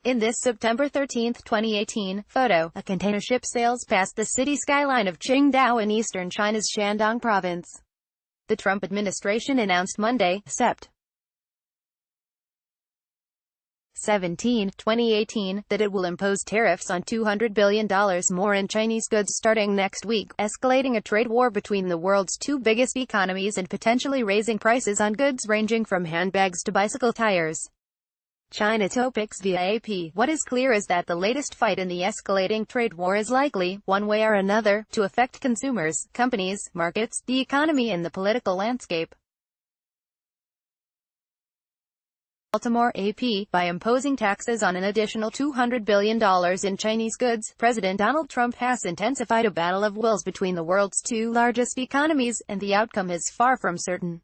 In this September 13, 2018, photo, a container ship sails past the city skyline of Qingdao in eastern China's Shandong province. The Trump administration announced Monday, Sept. 17, 2018, that it will impose tariffs on $200 billion more in Chinese goods starting next week, escalating a trade war between the world's two biggest economies and potentially raising prices on goods ranging from handbags to bicycle tires. China topics via AP. What is clear is that the latest fight in the escalating trade war is likely, one way or another, to affect consumers, companies, markets, the economy and the political landscape. Baltimore, AP, by imposing taxes on an additional $200 billion in Chinese goods, President Donald Trump has intensified a battle of wills between the world's two largest economies, and the outcome is far from certain.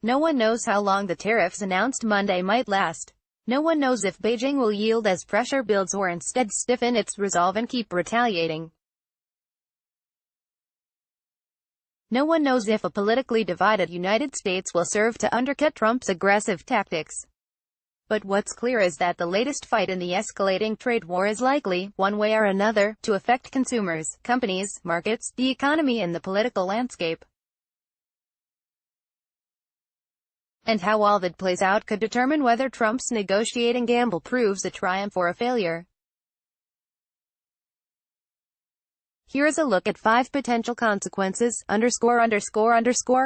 No one knows how long the tariffs announced Monday might last. No one knows if Beijing will yield as pressure builds or instead stiffen its resolve and keep retaliating. No one knows if a politically divided United States will serve to undercut Trump's aggressive tactics. But what's clear is that the latest fight in the escalating trade war is likely, one way or another, to affect consumers, companies, markets, the economy and the political landscape. And how all that plays out could determine whether Trump's negotiating gamble proves a triumph or a failure. Here's a look at 5 potential consequences,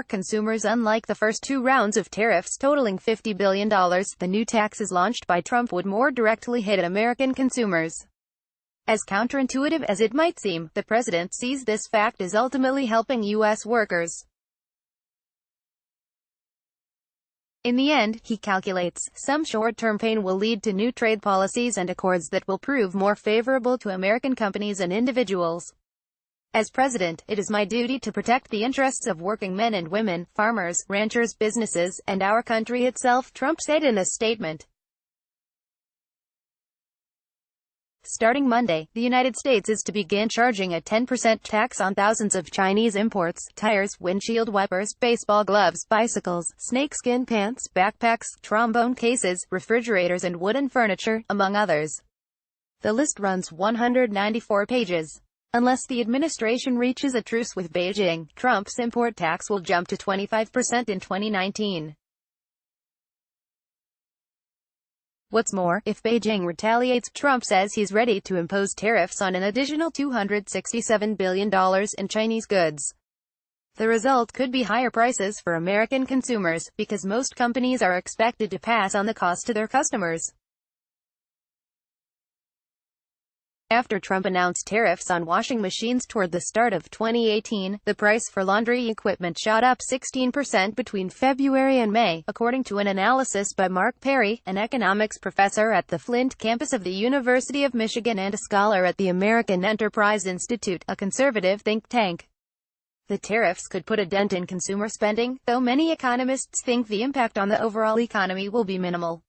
consumers. Unlike the first 2 rounds of tariffs totaling $50 billion, the new taxes launched by Trump would more directly hit American consumers. As counterintuitive as it might seem, the president sees this fact as ultimately helping U.S. workers. In the end, he calculates, some short-term pain will lead to new trade policies and accords that will prove more favorable to American companies and individuals. As president, it is my duty to protect the interests of working men and women, farmers, ranchers, businesses, and our country itself, Trump said in a statement. Starting Monday, the United States is to begin charging a 10% tax on thousands of Chinese imports: tires, windshield wipers, baseball gloves, bicycles, snakeskin pants, backpacks, trombone cases, refrigerators and wooden furniture, among others. The list runs 194 pages. Unless the administration reaches a truce with Beijing, Trump's import tax will jump to 25% in 2019. What's more, if Beijing retaliates, Trump says he's ready to impose tariffs on an additional $267 billion in Chinese goods. The result could be higher prices for American consumers, because most companies are expected to pass on the cost to their customers. After Trump announced tariffs on washing machines toward the start of 2018, the price for laundry equipment shot up 16% between February and May, according to an analysis by Mark Perry, an economics professor at the Flint campus of the University of Michigan and a scholar at the American Enterprise Institute, a conservative think tank. The tariffs could put a dent in consumer spending, though many economists think the impact on the overall economy will be minimal.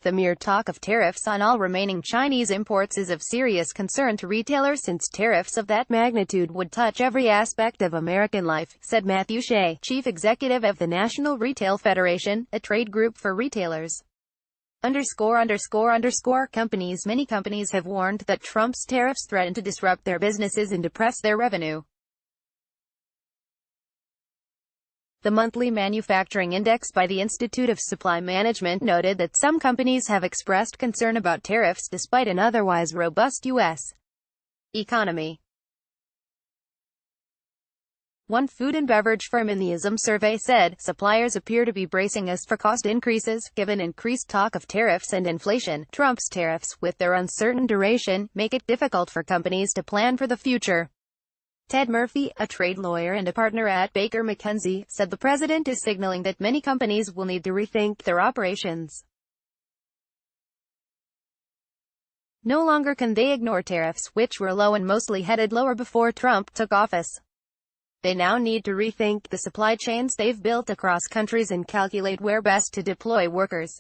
The mere talk of tariffs on all remaining Chinese imports is of serious concern to retailers, since tariffs of that magnitude would touch every aspect of American life, said Matthew Shea, chief executive of the National Retail Federation, a trade group for retailers. Many companies have warned that Trump's tariffs threaten to disrupt their businesses and depress their revenue. The monthly manufacturing index by the Institute of Supply Management noted that some companies have expressed concern about tariffs despite an otherwise robust U.S. economy. One food and beverage firm in the ISM survey said, suppliers appear to be bracing us for cost increases, given increased talk of tariffs and inflation. Trump's tariffs, with their uncertain duration, make it difficult for companies to plan for the future. Ted Murphy, a trade lawyer and a partner at Baker McKenzie, said the president is signaling that many companies will need to rethink their operations. No longer can they ignore tariffs, which were low and mostly headed lower before Trump took office. They now need to rethink the supply chains they've built across countries and calculate where best to deploy workers.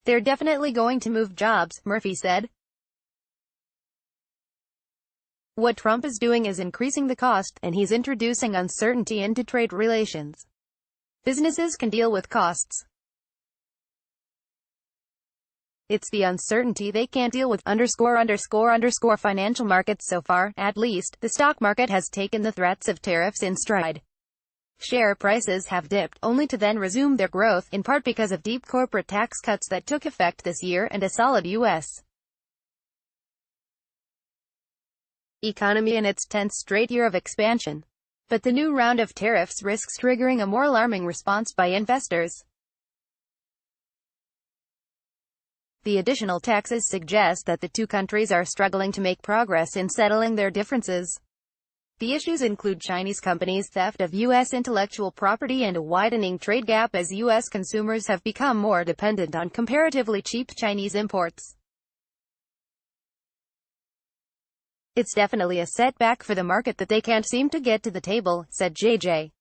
They're definitely going to move jobs, Murphy said. What Trump is doing is increasing the cost, and he's introducing uncertainty into trade relations. businesses can deal with costs. It's the uncertainty they can't deal with. Financial markets. So far, at least, the stock market has taken the threats of tariffs in stride. Share prices have dipped, only to then resume their growth, in part because of deep corporate tax cuts that took effect this year and a solid U.S. economy in its 10th straight year of expansion. But the new round of tariffs risks triggering a more alarming response by investors. The additional taxes suggest that the two countries are struggling to make progress in settling their differences. The issues include Chinese companies' theft of U.S. intellectual property and a widening trade gap as U.S. consumers have become more dependent on comparatively cheap Chinese imports. It's definitely a setback for the market that they can't seem to get to the table, said J.J.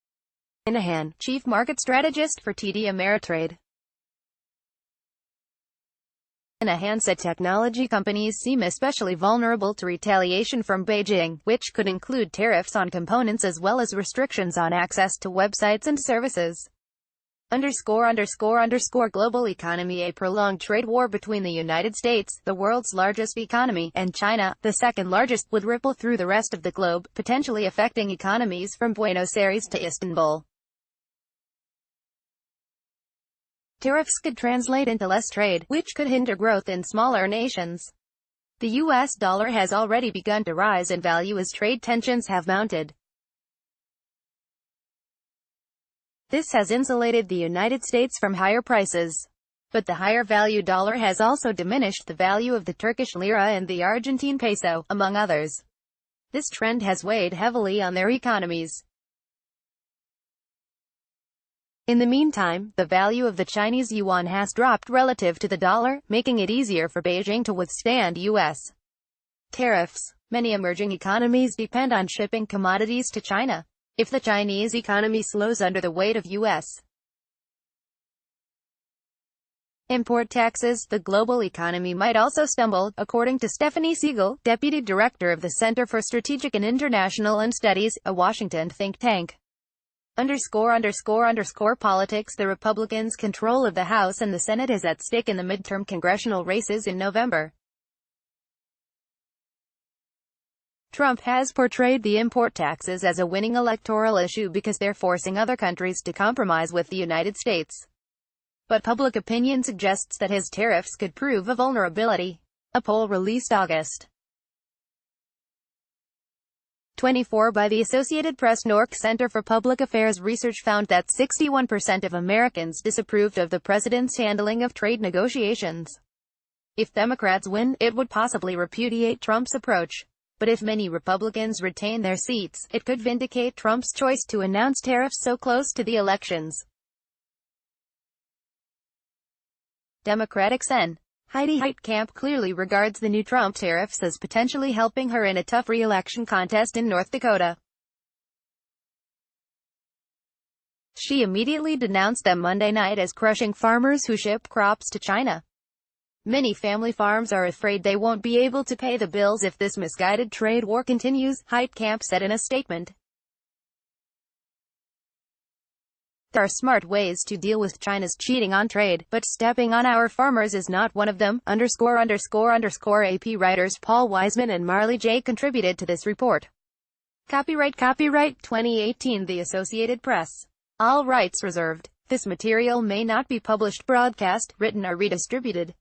Minahan, chief market strategist for TD Ameritrade. Minahan said technology companies seem especially vulnerable to retaliation from Beijing, which could include tariffs on components as well as restrictions on access to websites and services. Global economy. A prolonged trade war between the United States, the world's largest economy, and China, the second largest, would ripple through the rest of the globe, potentially affecting economies from Buenos Aires to Istanbul. Tariffs could translate into less trade, which could hinder growth in smaller nations. The U.S. dollar has already begun to rise in value as trade tensions have mounted. This has insulated the United States from higher prices. But the higher value dollar has also diminished the value of the Turkish lira and the Argentine peso, among others. This trend has weighed heavily on their economies. In the meantime, the value of the Chinese yuan has dropped relative to the dollar, making it easier for Beijing to withstand U.S. tariffs. Many emerging economies depend on shipping commodities to China. If the Chinese economy slows under the weight of U.S. import taxes, the global economy might also stumble, according to Stephanie Siegel, deputy director of the Center for Strategic and International Studies, a Washington think tank. Politics. The Republicans' control of the House and the Senate is at stake in the midterm congressional races in November. Trump has portrayed the import taxes as a winning electoral issue because they're forcing other countries to compromise with the United States. But public opinion suggests that his tariffs could prove a vulnerability. A poll released August 24 by the Associated Press NORC Center for Public Affairs Research found that 61% of Americans disapproved of the president's handling of trade negotiations. If Democrats win, it would possibly repudiate Trump's approach. But if many Republicans retain their seats, it could vindicate Trump's choice to announce tariffs so close to the elections. Democratic Sen. Heidi Heitkamp clearly regards the new Trump tariffs as potentially helping her in a tough re-election contest in North Dakota. She immediately denounced them Monday night as crushing farmers who ship crops to China. Many family farms are afraid they won't be able to pay the bills if this misguided trade war continues, Heitkamp said in a statement. There are smart ways to deal with China's cheating on trade, but stepping on our farmers is not one of them. AP writers Paul Wiseman and Marley J. contributed to this report. Copyright 2018 The Associated Press. All rights reserved. This material may not be published, broadcast, written or redistributed.